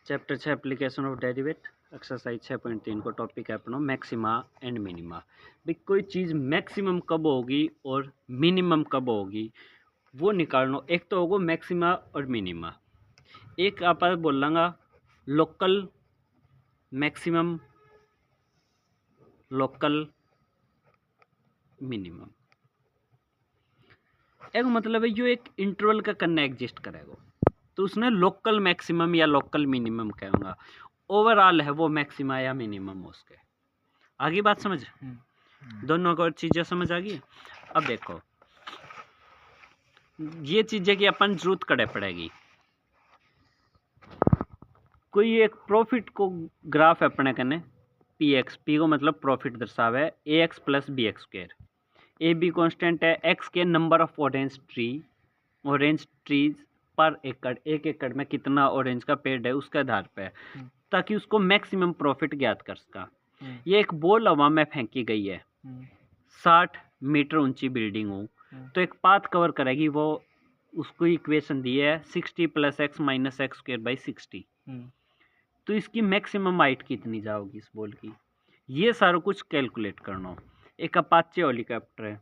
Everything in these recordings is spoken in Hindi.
Chapter 6 application of derivative exercise 6.3 को टॉपिक है अपना मैक्सिमा एंड मिनिमा। भाई कोई चीज़ मैक्सिमम कब होगी और मिनिमम कब होगी वो निकालना। एक तो होगा मैक्सिमा और मिनिमा। एक आप बोल लांगा लोकल मैक्सिमम लोकल मिनिमम। एक मतलब है जो एक इंटरवल का करना एग्जिस्ट करेगा तो उसने लोकल मैक्सिमम या लोकल मिनिमम कहूँगा। ओवरऑल है वो मैक्सिमा या मिनिमम उसके। आगे बात समझ दोनों को चीज़ें समझ आ गई। अब देखो ये चीज़ें की अपन जरूरत करे पड़ेगी। कोई एक प्रॉफिट को ग्राफ है अपने कने पी एक्स, पी को मतलब प्रॉफिट दर्शावे a x plus b x square. A b constant है, एक्स के नंबर ऑफ ऑरेंज ट्रीज पर एकड़, एक एकड़ में कितना ऑरेंज का पेड़ है उसके आधार पे, ताकि उसको मैक्सिमम प्रॉफिट ज्ञात कर सका। ये एक बॉल हवा में फेंकी गई है, 60 मीटर ऊंची बिल्डिंग हो तो एक पाथ कवर करेगी वो। उसको इक्वेशन दी है 60 + x - x² / 60। तो इसकी मैक्सिमम हाइट कितनी जाओगी इस बॉल की, ये सारा कुछ कैलकुलेट करना। एक अपाचे हेलीकॉप्टर है,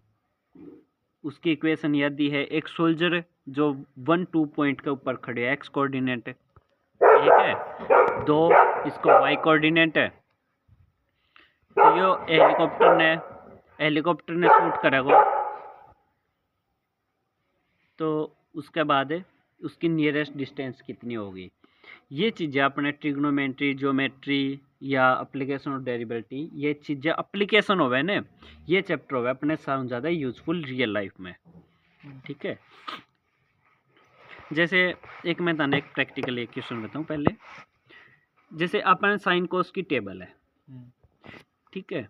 उसकी इक्वेशन यह दी है। एक सोल्जर जो 1-2 पॉइंट के ऊपर खड़े है, एक्स कोऑर्डिनेट है, ठीक है, 2 इसको वाई कोऑर्डिनेट है। तो यो हेलीकॉप्टर ने शूट करेगा तो उसके बाद उसकी नियरेस्ट डिस्टेंस कितनी होगी। ये चीज़ें अपने ट्रिग्नोमेट्री, ज्योमेट्री या एप्लीकेशन ऑफ डेरिवेटिव, ये चीज़ें एप्लीकेशन होवे ने, ये चैप्टर होवे अपने साथ ज़्यादा यूजफुल रियल लाइफ में, ठीक है। जैसे एक मैं ताने एक प्रैक्टिकल एक क्वेश्चन बताऊँ पहले। जैसे अपन साइन कोस की टेबल है, ठीक है।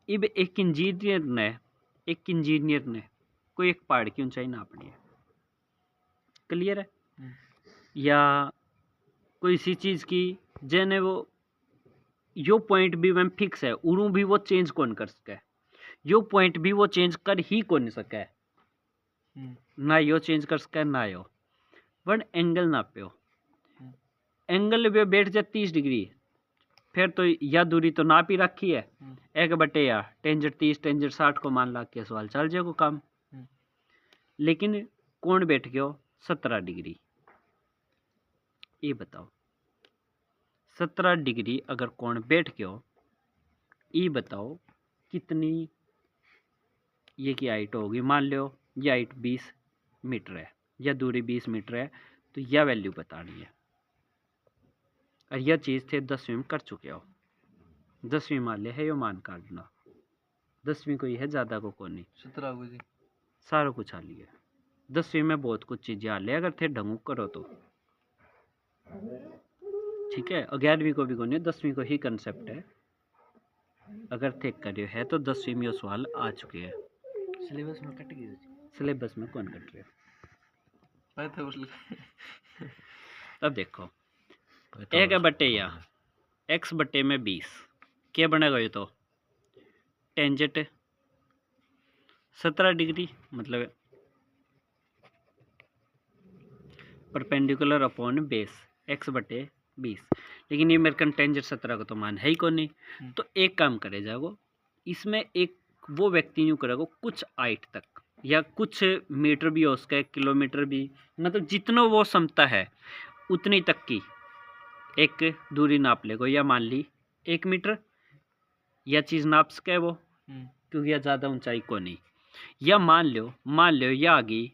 अब एक इंजीनियर ने कोई एक पहाड़ की ऊंचाई नापनी है, क्लियर है। या कोई सी चीज़ की जने वो यो पॉइंट भी वह फिक्स है, उरू भी वो चेंज कौन कर सके, यो पॉइंट भी वो चेंज कर ही कौन सके, ना यो चेंज कर सके ना यो। वन एंगल नाप्यो, एंगल पे बैठ जाए 30 डिग्री, फिर तो यह दूरी तो नाप ही रखी है, 1/, या टेंजेंट 30 टेंजेंट 60 को मान ला के सवाल चल जाएगा काम। लेकिन कौन बैठ गया 17 डिग्री, ये बताओ 17 डिग्री अगर कौन बैठ गया, ये बताओ कितनी ये की हाइट होगी। मान लो ये हाइट 20 मीटर है या दूरी 20 मीटर है, तो यह वैल्यू बतानी है। और यह चीज़ थे 10वीं में कर चुके हो, 10वीं मान ले है यो मान काटना, 10वीं को यह है ज़्यादा को कौन नहीं, 17 को जी सारा कुछ आ लिया। 10वीं में बहुत कुछ चीज़ें आ ले अगर थे ढंगू करो तो, ठीक है। 11वीं को भी कौन है, 10वीं को ही कंसेप्ट है। अगर थे करियो है तो 10वीं में सवाल आ चुके हैं। सिलेबस में कट गई, सिलेबस में कौन कट रहे। अब देखो 1/, x/20 क्या बनेगा, ये तो टेंजेंट 17 डिग्री मतलब परपेंडिकुलर अपॉन बेस x/20। लेकिन ये मेरे कन टेंजेंट 17 का तो मान है ही कौन नहीं। तो एक काम करे जाओ, इसमें एक वो व्यक्ति यूँ करेगा कुछ हाइट तक या कुछ मीटर भी हो उसका, किलोमीटर भी, मतलब जितना वो क्षमता है उतनी तक की एक दूरी नाप लेगा। या मान ली 1 मीटर यह चीज़ नाप सके वो, क्योंकि यह ज़्यादा ऊंचाई को नहीं। या मान लो यह आ गई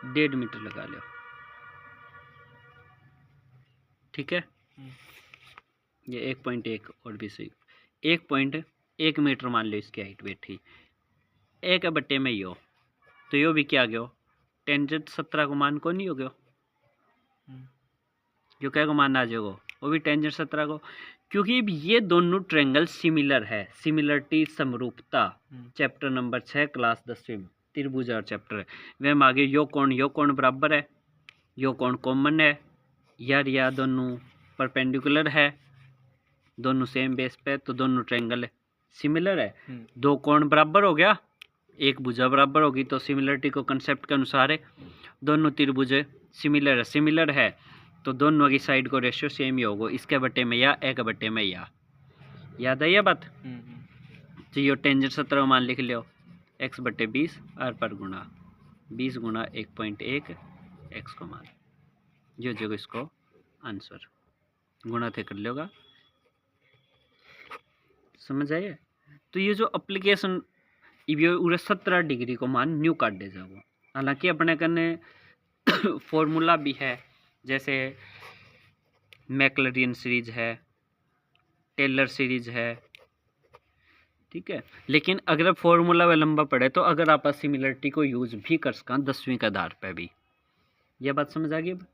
1.5 मीटर लगा लो, ठीक है। ये 1.1 और भी सही, 1.1 मीटर मान लो इसकी हाइट बैठी 1/, में यो, तो यो भी क्या गयो टेंजेंट 17 को मान को नहीं हो गयो, जो क्या को मान आ जाएगा वो भी टेंजेंट 17 को। क्योंकि ये दोनों ट्रायंगल सिमिलर है, सिमिलरिटी समरूपता चैप्टर नंबर 6 क्लास 10वीं त्रिभुज और चैप्टर है। वह आगे यो कोण बराबर है, यो कोण कॉमन है यार, या दोनों परपेंडिकुलर है, दोनों सेम बेस पे, तो दोनों ट्रायंगल सिमिलर है। 2 कोण बराबर हो गया, एक भुजा बराबर होगी, तो सिमिलरिटी को कंसेप्ट के अनुसार है दोनों त्रिभुज सिमिलर है। तो दोनों की साइड को रेशियो सेम ही होगा, इसके बटे में या एक बटे में या। याद आई ये बात? तो ये टेंजेंट 17 मान लिख लियो, x बटे 20 आर पर गुणा 20 गुणा 1.1 x को मान, जो जो इसको आंसर गुणा थे कर लेगा। समझ आइए? तो ये जो एप्लीकेशन ये पूरे 17 डिग्री को मान न्यू काट दे जाओ। हालांकि अपने कने फॉर्मूला भी है, जैसे मैक्लरिन सीरीज है, टेलर सीरीज है, ठीक है। लेकिन अगर फॉर्मूला व लंबा पड़े तो अगर आप सिमिलरिटी को यूज भी कर सकें 10वीं के आधार पे भी। यह बात समझ आ गई अब?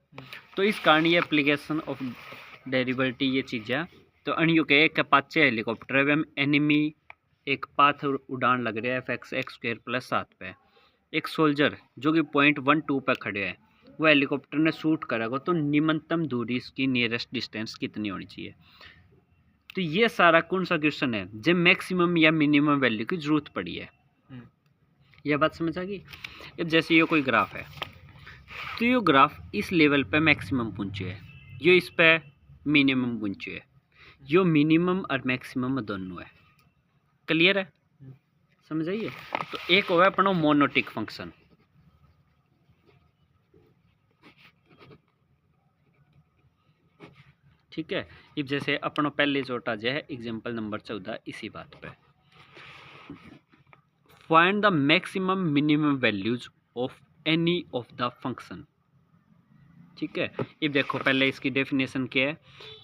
तो इस कारण ये एप्लीकेशन ऑफ डेरिवेटिव ये चीज़ें तो अणियों के एक अपाचे हेलीकॉप्टर है, हम एनिमी एक पाथ उड़ान लग रहा है fx² + 7 पे, एक सोल्जर जो कि पॉइंट 1-2 पे खड़े है, वो हेलीकॉप्टर ने शूट करेगा तो न्यूनतम दूरी इसकी नियरेस्ट डिस्टेंस कितनी होनी चाहिए। तो ये सारा कौन सा क्वेश्चन है जब मैक्सिमम या मिनिमम वैल्यू की जरूरत पड़ी है। यह बात समझ आ गई? अब जैसे ये कोई ग्राफ है, तो ये ग्राफ इस लेवल पे मैक्सिमम पहुंचे है, ये इस पे मिनिमम पहुंचे है, यो मिनिमम और मैक्सिमम दोनों है। क्लियर है? समझ आइए? तो एक हो अपना मोनोटिक फंक्शन, ठीक है। अब जैसे अपना पहले जोटा जो है एग्जांपल नंबर 14 इसी बात पे, find the maximum minimum values of any of the function, ठीक है। अब देखो पहले इसकी डेफिनेशन क्या है।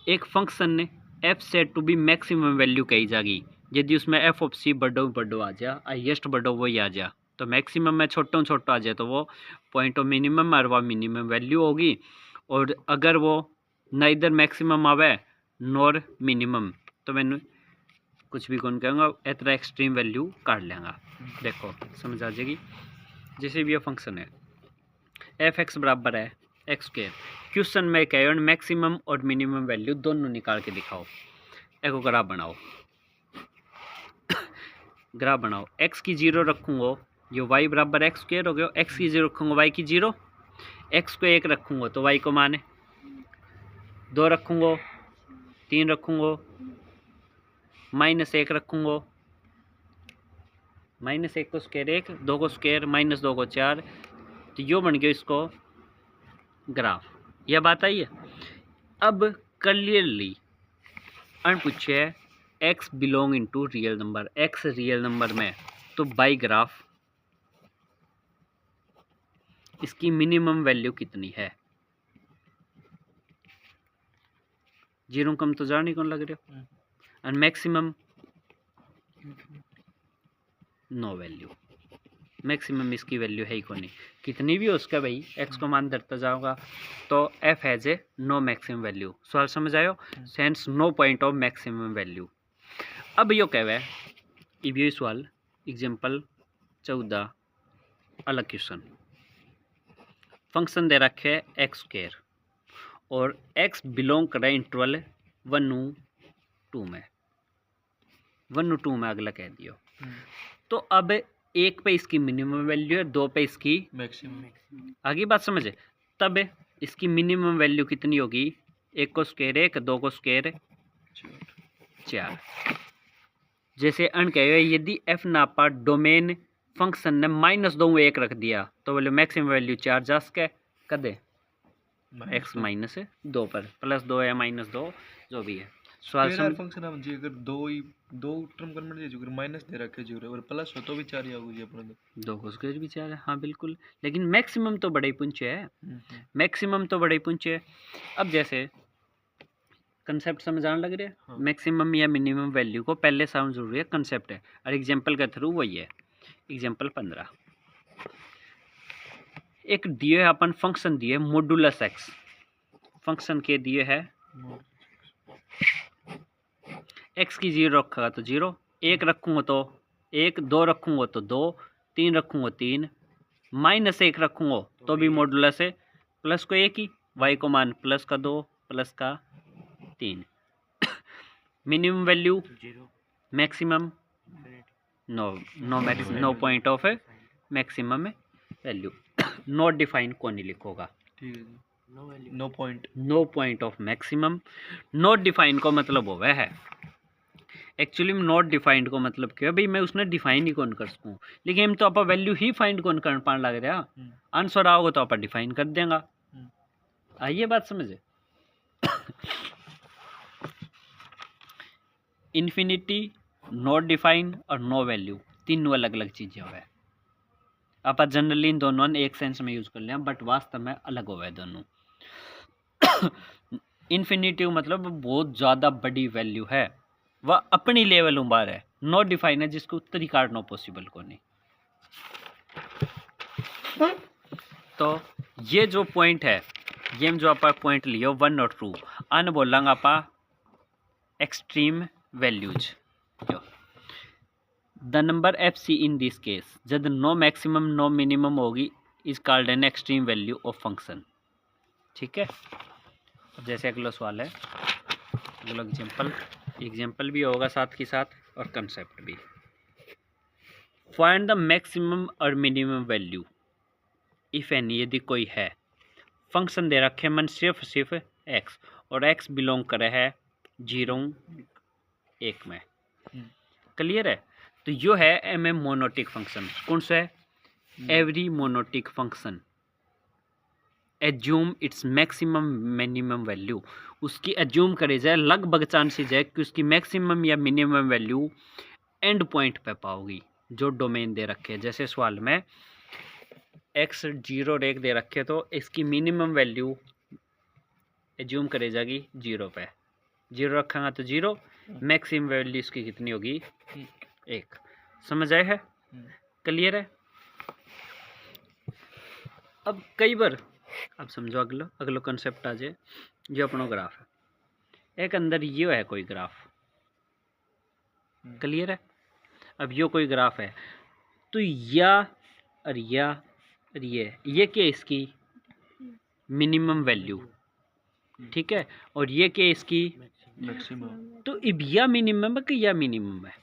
एक फंक्शन ने f said to be maximum value कही जाएगी यदि उसमें f ऑफ c बड़ो आ जा, हाइएस्ट बड़ो वही आ जा, तो मैक्सिमम में छोटा आ जाए तो वो पॉइंट ऑफ मिनिमम और वह मिनिमम वैल्यू होगी, और अगर वो ना इधर मैक्सिमम आवे नॉर मिनिमम तो मैंने कुछ भी कौन कहूँगा इतना एक्सट्रीम वैल्यू काट लेंगा। देखो समझ आ जाएगी। जैसे भी ये फंक्शन है f(x) बराबर है x², क्वेश्चन में कहे मैक्सिमम और मिनिमम वैल्यू दोनों निकाल के दिखाओ। एक ग्राफ बनाओ, ग्राफ बनाओ, x की 0 रखूँगा जो y बराबर x² हो गया, x की 0 रखूँगा y की 0, x को 1 रखूँगा तो y को माने 2 रखूँगा, 3 रखूँगा, -1 रखूँगा, -1 को स्क्वायर 1, 2 को स्क्वायर, -2 को 4, तो यो बन गया इसको ग्राफ। यह बात आई है। अब क्लियरली अन पूछे x belong into real number, x real number में, तो बाई ग्राफ इसकी मिनिमम वैल्यू कितनी है। 0 कम तो जाने कौन लग रहे हो, और मैक्सिमम नो वैल्यू, मैक्सिमम इसकी वैल्यू है ही को नहीं, कितनी भी हो उसका भाई x को मान धरता जाओगा तो f has a no maximum value. सवाल समझ आयो? Hence no point of maximum value. अब यो कहवे अब ये सवाल एग्जांपल 14 अलग क्वेश्चन, फंक्शन दे रखे है x² और x बिलोंग करे इंटरवल 1-2 में, 1-2 में अगला कह दियो। तो अब 1 पे इसकी मिनिमम वैल्यू है, 2 पे इसकी मैक्सिमम। आगे बात समझे? तब इसकी मिनिमम वैल्यू कितनी होगी, 1 को स्क्वायर 1, 2 को स्क्वायर 4। जैसे अन कहे यदि f नापा डोमेन फंक्शन ने -2 में 1 रख दिया तो बोले मैक्सिमम वैल्यू 4 जा सके कदे x -2 पर, +2 या -2 जो भी है। सवाल स्केलर फंक्शन हम जी अगर दो टर्म कन्वर्ट दे जो अगर माइनस दे रखे जो और प्लस हो तो भी 4 ही आगू जी अपन 2 को स्क्वायर भी 4 है, हाँ बिल्कुल, लेकिन मैक्सिमम तो बड़े ही पूछे है, मैक्सिमम तो बड़े ही पूछे है। अब जैसे कंसेप्ट समझाने लग रहे हैं, हाँ। मैक्सिमम या मिनिमम वैल्यू को पहले समझ जरूरी है, कंसेप्ट है, और एग्जांपल के थ्रू वही है। एग्जांपल 15 एक दिए है अपन फंक्शन दिए मॉडुलस x, फंक्शन के दिए है x की 0 रखा तो 0, 1 रखूँगा तो 1, 2 रखूँगा तो 2, 3 रखूँगा 3, -1 रखूँगा तो भी मॉडुलस है, प्लस को 1 ही, y को मान प्लस का 2 प्लस का 3। Minimum value 0, maximum no point of maximum value, not define को नहीं लिखोगा। ठीक है जी। No value. No point. No point of maximum. Not define को मतलब होवे है एक्चुअली में नॉट डिफाइंड को मतलब क्या भाई मैं उसने डिफाइन ही कौन कर सकूँ, लेकिन हम तो आप वैल्यू ही फाइंड कौन कर पाने लग रहा। आंसर आओगे तो आप डिफाइन कर देंगे। आइए बात समझे। इन्फिनिटी, नॉट डिफाइन और नो वैल्यू तीनों अलग अलग चीजें हुए। आप जनरली इन दोनों ने एक सेंस में यूज कर लिया बट वास्तव में अलग हुए दोनों। इन्फिनिटिव मतलब बहुत ज़्यादा बड़ी वैल्यू है, वह अपनी लेवल उम्बार है। नॉट डिफाइन है जिसको उत्तरी काटना पॉसिबल को नहीं। तो ये जो पॉइंट है, ये जो आप पॉइंट लियो 1 और 2 अन बोलेंगे आप extreme values. The number F C in this case जब नो मैक्सिमम नो मिनिमम होगी is called an extreme value of function. ठीक है, जैसे अगला सवाल है, अगला एग्जाम्पल भी होगा साथ के साथ और कंसेप्ट भी। फाइंड द मैक्सिमम और मिनिमम वैल्यू इफ एनी, यदि कोई है। फंक्शन दे रखे मन सिर्फ एक्स और एक्स बिलोंग करे है 0 1 में। क्लियर है। तो यो है एम एम मोनोटिक फंक्शन। कौन सा है? Every monotonic function assume its maximum minimum value, उसकी एज्यूम करे जाए लगभग चांसेस है कि उसकी मैक्सिमम या मिनिमम वैल्यू एंड पॉइंट पे पाओगी जो डोमेन दे रखे हैं। जैसे सवाल में x 0 और 1 दे रखे तो इसकी मिनिमम वैल्यू एज्यूम करे जाएगी 0 पे। 0 रखेंगे तो 0, मैक्सिमम वैल्यू इसकी कितनी होगी 1। समझ आए है? क्लियर है। अब कई बार अब समझो अगलो कंसेप्ट आ जाए। जो अपना ग्राफ है, एक अंदर ये है कोई ग्राफ। क्लियर है। अब यो कोई ग्राफ है तो या और ये क्या इसकी मिनिमम वैल्यू, ठीक है, और ये क्या इसकी मैक्सिमम। तो अब या मिनिमम है कि या मिनिमम है,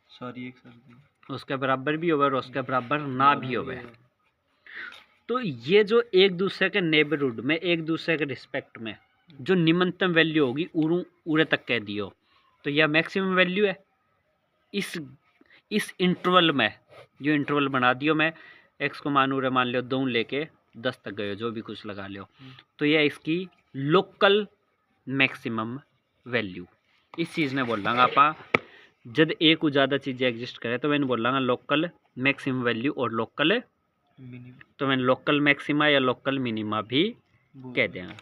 सारी एक साथ उसके बराबर भी होगा और उसके बराबर ना भी होगा। तो ये जो एक दूसरे के नेबरहुड में एक दूसरे के रिस्पेक्ट में जो निम्नतम वैल्यू होगी उरे तक कह दियो तो यह मैक्सिमम वैल्यू है। इस इंटरवल में जो इंटरवल बना दियो मैं एक्स को मान लियो 2 लेके 10 तक गए जो भी कुछ लगा लियो, तो यह इसकी लोकल मैक्सिमम वैल्यू। इस चीज़ ने बोल रहा आप जब एक को ज़्यादा चीज़ें एग्जिस्ट करे तो मैंने बोल रहा लोकल मैक्सिमम वैल्यू और लोकल, तो मैंने लोकल मैक्सिमा या लोकल मिनिमा भी कह देंगे।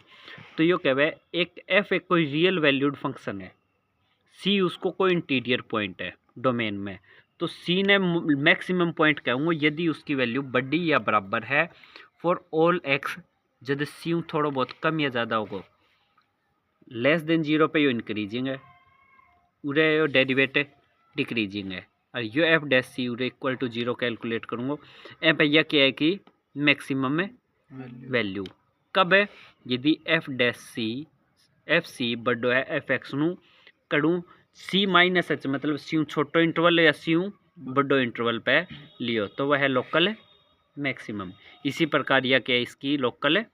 तो यो कहवे एक एफ एक कोई रियल वैल्यूड फंक्शन है, सी उसको कोई इंटीरियर पॉइंट है डोमेन में, तो सी ने मैक्सिमम पॉइंट कहूँगा यदि उसकी वैल्यू बड़ी या बराबर है फॉर ऑल एक्स, जब सी थोड़ा बहुत कम या ज़्यादा होगा लेस देन 0 पे यो इंक्रीजिंग है, उरे यो डेरिवेटिव डिक्रीजिंग है, और यो एफ डैश सी उरे इक्वल टू 0 कैलकुलेट करूँगा। एफ भैया क्या है कि मैक्सिमम में वैल्यू कब है यदि F dash C F C बड़ो है एफ एक्स नू करूँ सी माइनस एच मतलब सी छोटो इंटरवल या सी बड़ो इंटरवल पे लियो तो वह है लोकल मैक्सिमम। इसी प्रकार यह क्या है इसकी लोकल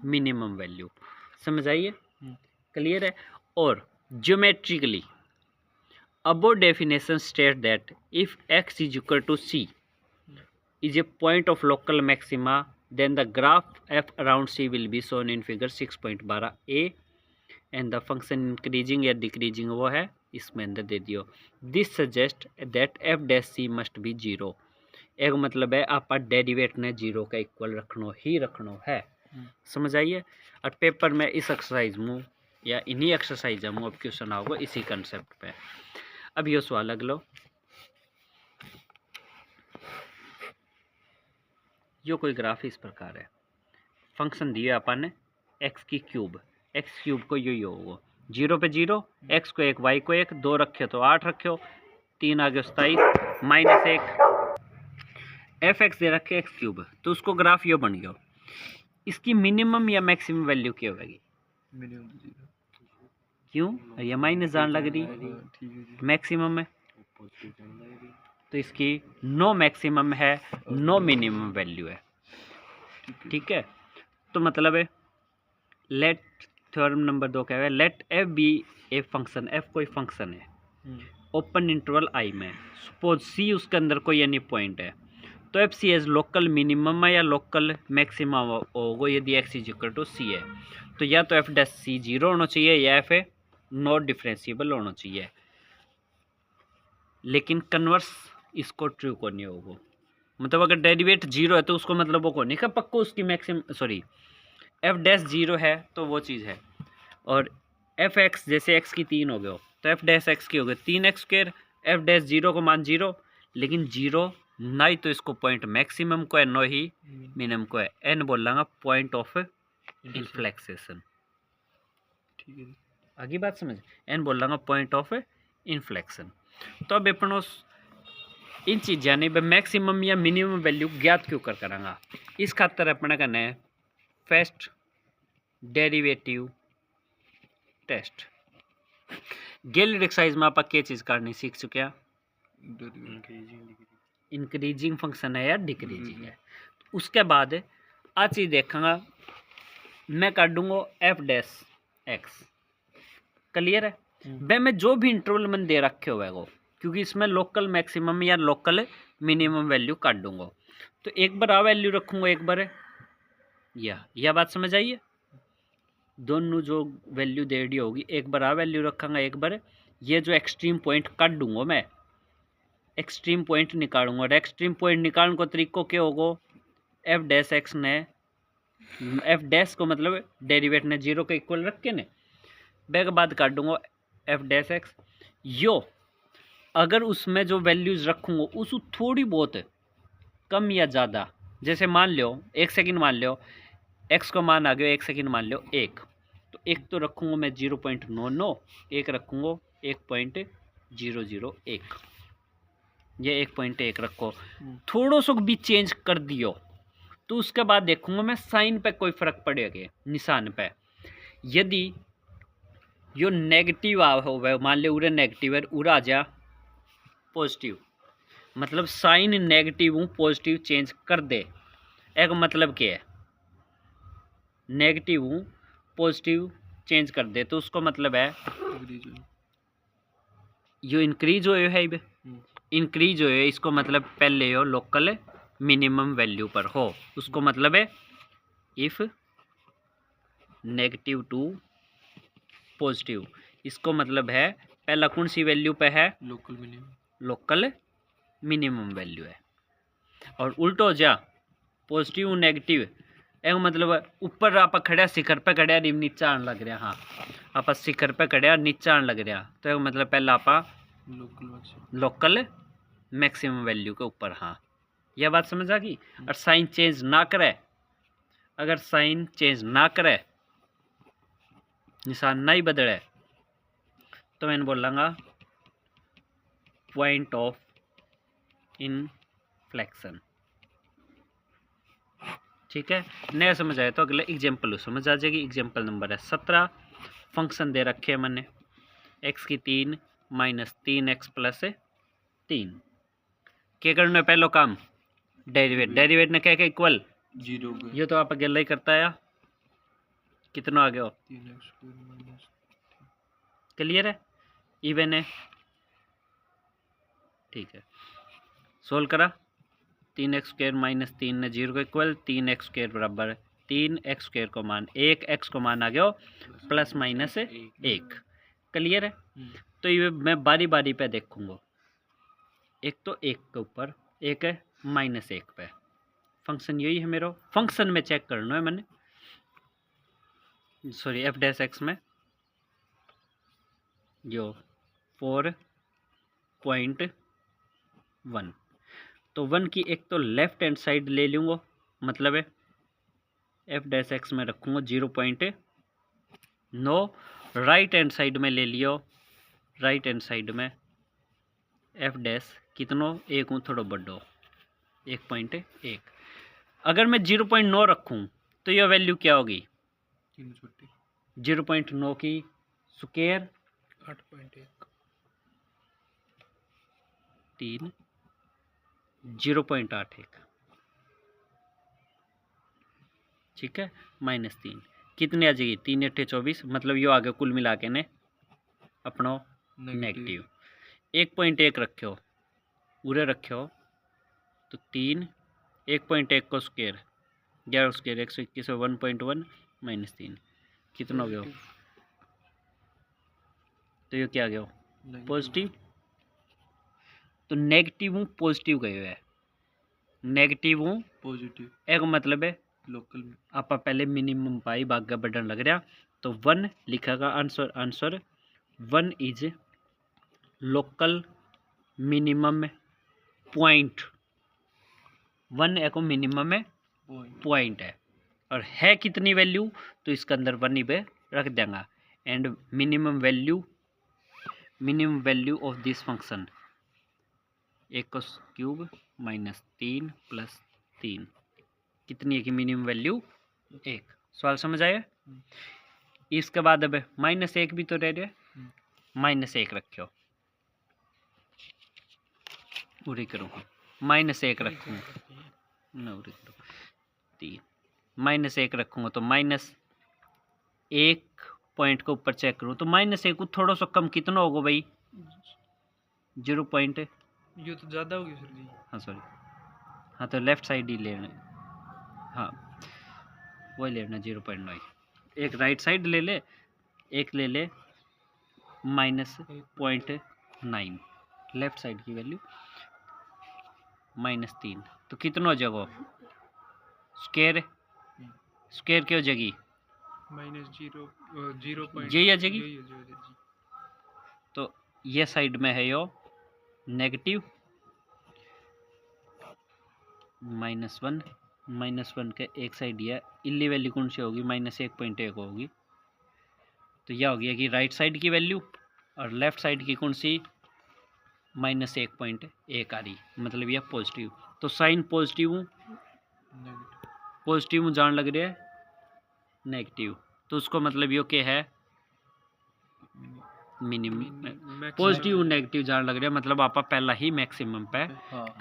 मिनिमम वैल्यू। समझ आइए? क्लियर है। और geometrically above definition state that if x is equal to c is a point of local maxima then the graph f around c will be shown in figure 6.12a and the function increasing या decreasing वो है इसमें अंदर दे दियो। this suggest that f dash c must be 0। एक मतलब है आप डेरिवेट ने 0 का इक्वल रखनो है। समझ आइए। और पेपर में इस एक्सरसाइज में या इन्हीं एक्सरसाइज में अब क्वेश्चन आओगे इसी कंसेप्ट पे। अब ये सवाल अगलो, यो कोई ग्राफ इस प्रकार है, फंक्शन दिया अपन ने एक्स क्यूब को यो होगा 0 पे 0, एक्स को 1 वाई को 1, 2 रखे तो 8 रखे 3 आगे 27 माइनस 1 एफ एक्स दे रखे एक्स क्यूब, तो उसको ग्राफ यो बन गया। इसकी मिनिमम या मैक्सिमम वैल्यू क्या होगी? क्यों ये माइनस जान लग रही मैक्सिमम है, तो इसकी नो मैक्सिमम है नो मिनिमम वैल्यू है। ठीक है, तो मतलब है लेट थ्योरम नंबर 2 क्या है, let F be a function, F कोई फंक्शन है ओपन इंटरवल आई में, सपोज सी उसके अंदर कोई यानी पॉइंट है, तो F C as local minimum या लोकल मैक्सिमम होगा यदि X is equal to C है। तो या तो एफ डैश सी 0 होना चाहिए या एफ ए नॉट डिफरेंशिएबल होना चाहिए, लेकिन कन्वर्स इसको ट्रू को नहीं होगा। मतलब अगर डेरिवेट 0 है तो उसको मतलब वो को नहीं, पक्को उसकी मैक्सिमम सॉरी एफ डैश 0 है तो वो चीज़ है। और एफ एक्स जैसे एक्स की 3 हो गए तो एफ डैश एक्स की हो गई 3x², एफ डैश 0 को मान 0, लेकिन 0 ना ही तो इसको पॉइंट मैक्सिमम को है ना ही मिनिमम को है, एन बोल लांगा पॉइंट ऑफ इन्फ्लेक्सेशन। ठीक है। आगे बात समझ, एन बोल लांगा पॉइंट ऑफ इन्फ्लेक्शन। तो अब अपन उस इन चीज़ा ने मैक्सिमम या मिनिमम वैल्यू ज्ञात क्यों कर करांगा, इस खातर अपना करना है फर्स्ट डेरिवेटिव टेस्ट। गैलिड एक्सरसाइज में आप क्या चीज़ करनी सीख चुके हैं, इंक्रीजिंग फंक्शन है या डिक्रीजिंग है। उसके बाद आ चीज़ देखांगा, मैं कर दूंगा एफ डैश एक्स, क्लियर है। वह मैं जो भी इंटरवल मैंने दे रखे हुए वो, क्योंकि इसमें लोकल मैक्सिमम या लोकल मिनिमम वैल्यू काट दूंगा, तो एक बार आ वैल्यू रखूंगा, एक बार यह बात समझ आइए। दोनों जो वैल्यू दे दी होगी, एक बार आ वैल्यू रखूंगा, एक बार ये जो एक्सट्रीम पॉइंट काट दूंगा, मैं एक्सट्रीम पॉइंट निकालूंगा। और एक्सट्रीम पॉइंट निकालने को तरीको क्या होगा, एफ डैश एक्स ने एफ डैश को मतलब डेरिवेट ने 0 के इक्वल रख के ने बैग बाद काट दूंगा एफ डैश एक्स। यो अगर उसमें जो वैल्यूज़ रखूँगा उस थोड़ी बहुत कम या ज़्यादा, जैसे मान लो 1 सेकंड मान लो एक्स को मान आ गया 1 सेकंड मान लो 1, तो एक तो रखूँगा मैं 0.99, एक रखूँगा 1.001, ये 1.1 रखो, थोड़ा सा भी चेंज कर दियो तो उसके बाद देखूँगा मैं साइन पे कोई फ़र्क पड़ेगा निशान पे। यदि यो नेगेटिव हो, मान लो उरे नेगेटिव है, उरा आ जा पॉजिटिव, मतलब साइन नेगेटिव हूँ पॉजिटिव चेंज कर दे, एक मतलब क्या है, नेगेटिव हूँ पॉजिटिव चेंज कर दे तो उसको मतलब है यो इंक्रीज हो है, इंक्रीज हो, इसको मतलब पहले हो लोकल मिनिमम वैल्यू पर हो, उसको मतलब है इफ़ नेगेटिव टू पॉजिटिव, इसको मतलब है पहला कौन सी वैल्यू पे है, लोकल मिनिमम वैल्यू है। और उल्टो हो जा पॉजिटिव नेगेटिव, एक मतलब ऊपर आप खड़ा शिखर पे खड़ा नीचा आने लग रहा, हाँ आप शिखर पे खड़ा नीचा आने लग रहा, तो एक मतलब पहला आप लोकल मैक्सिमम वैल्यू के ऊपर, हाँ यह बात समझ आ गई। और साइन चेंज ना करे, अगर साइन चेंज ना करे निशान ना ही बदले तो मैंने बोलांगा पॉइंट ऑफ इनफ्लेक्शन। ठीक है, नया समझ आया तो अगले एग्जाम्पल समझ आ जाएगी। एग्जाम्पल नंबर है 17, फंक्शन दे रखे हैं मैंने x की 3 माइनस 3x प्लस 3, क्या करना है पहलो काम डेरिवेट, डेरिवेट ने क्या क्या इक्वल 0, ये तो आप अकेला ही करता है, कितना आ गया 3x², क्लियर है, इवन है, ठीक है सोल्व करा 3x² माइनस 3 ने 0 को इक्वल 3x² बराबर 3x² को मान 1x को मान आ गया प्लस माइनस 1, क्लियर है। तो ये मैं बारी बारी पे देखूंगा, एक तो 1 के ऊपर, एक है -1 पे, फंक्शन यही है मेरा, फंक्शन में चेक करना है मैंने, सॉरी एफ डैश एक्स में जो 4.1, तो 1 की एक तो लेफ्ट हैंड साइड ले लूँगा, मतलब है एफ डैश एक्स में रखूँगा 0.9, राइट हैंड साइड में ले लियो, राइट हैंड साइड में एफ डैश कितनो एक हूँ थोड़ा बड़ो 1.1, अगर मैं 0.9 रखूँ तो यह वैल्यू क्या होगी 0.9 की स्क्वायर 8.1, 3 0.81, ठीक है -3 कितनी आ जाएगी 3 8 24, मतलब यो आगे कुल मिला के ने अपनो नेगेटिव 1.1 रखो पूरे रखो तो 3 1.1 को स्क्वायर 11 स्क्वायर 121 1.1 माइनस 3 कितना हो गया? तो ये क्या गया पॉजिटिव। तो नेगेटिव हूँ पॉजिटिव गए है, नेगेटिव हूँ पॉजिटिव एक मतलब है लोकल में आप पहले मिनिमम पाई भागा बढ़न लग रहा तो 1 लिखेगा answer. Answer 1 is local minimum point. 1 एक मिनिमम है पॉइंट है और है कितनी वैल्यू तो इसके अंदर 1 ही पे रख देंगे and minimum value of this function 1 cube minus 3 plus 3 कितनी है कि मिनिमम वैल्यू 1। सवाल समझ आया? इसके बाद अब -1 भी तो रह रहा है, -1 रखो उरी करूँगा -1 रखूँगा ना उरी करूँ 3 -1 रखूँगा तो -1 पॉइंट के ऊपर चेक करूँ तो -1 को थोड़ा सा कम कितना होगा भाई 0 पॉइंट। ये तो ज़्यादा होगी सर जी। हाँ सॉरी हाँ तो लेफ्ट साइड ही लेना, हाँ वही लेना 0.9। एक राइट साइड ले ले, एक ले ले -0.9 लेफ्ट साइड की वैल्यू -3 तो कितना हो जाएगा स्क्वायर की हो जाएगी -0 यही आ जाएगी। तो ये साइड में है यो नेगेटिव -1 के एक साइड यह इल्ली वैल्यू कौन सी होगी -1.1 होगी। तो यह हो गया कि राइट साइड की वैल्यू और लेफ्ट साइड की कौन सी -1.1 आ रही, मतलब यह पॉजिटिव। तो साइन पॉजिटिव जान लग रहा है नेगेटिव तो उसको मतलब यो क्या है मिनिमम। पॉजिटिव नेगेटिव जान लग रहा है मतलब आपा पहला ही मैक्सिमम पे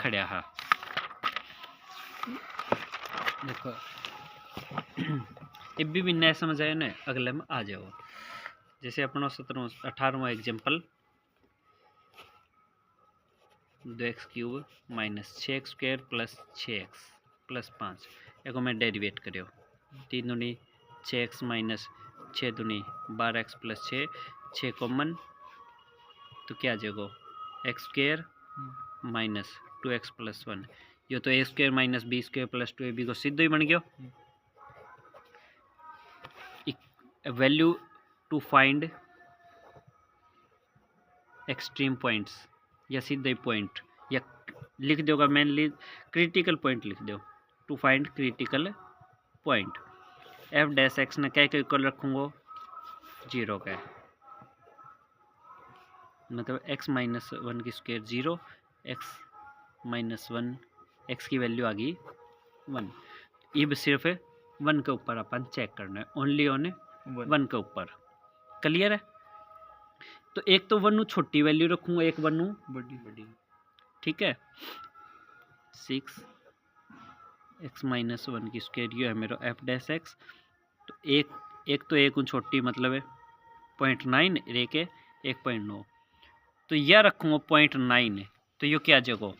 खड़ा है। देखो इब्बी भी नया समझ आया ना, अगले में आ जाओ। जैसे अपना 18वां example 2x cube minus 6x square plus 6x plus 5 एक मैं डेरिवेट करो 3 दूनी 6x माइनस 6 दूनी 12x प्लस 6 कॉमन तो क्या आ जाएगा x square minus 2x plus 1 ये तो a square minus b square plus 2ab को सीधो ही बन गया। Value to find extreme points या सीधे पॉइंट या लिख दोगा मेनली क्रिटिकल पॉइंट लिख दो to find critical point. F dash X ने क्या इक्वल रखूँगा 0 का मतलब x -1 की स्क्वायर 0 x -1 x की वैल्यू आ गई 1। अब सिर्फ 1 के ऊपर अपन चेक करना है ओनली ऑन 1 के ऊपर। क्लियर है? तो एक तो 1 छोटी वैल्यू रखूँगा एक 1 बड़ी, ठीक है 6x -1 की स्क्वायर ये है मेरा एफ डैश एक्स। तो एक तो एक छोटी मतलब है 0.9 एक है 1.9 तो यह रखूँगा 0.9 तो ये क्या जगह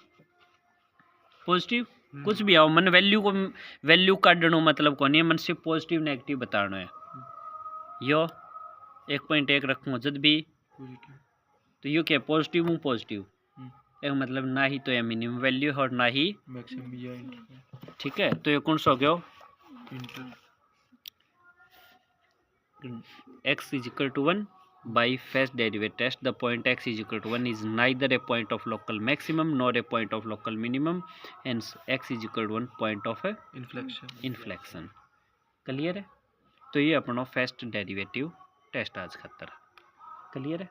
पॉजिटिव कुछ भी आओ मन वैल्यू काटना मतलब कौन है मन से पॉजिटिव नेगेटिव बताना है। यो 1.1 रखूँगा जब भी तो ये क्या पॉजिटिव हूँ पॉजिटिव एक मतलब ना ही तो यह मिनिमम वैल्यू है और ना ही मैक्सिमम, ठीक है। तो ये कौन सा हो गया x is equal to 1 by first derivative test the point x is equal to 1 is neither a point of local maximum nor a point of local minimum hence x is equal to 1 point of a inflection। Clear है? तो ये अपना फर्स्ट डेरिवेटिव टेस्ट आज खतर क्लियर है।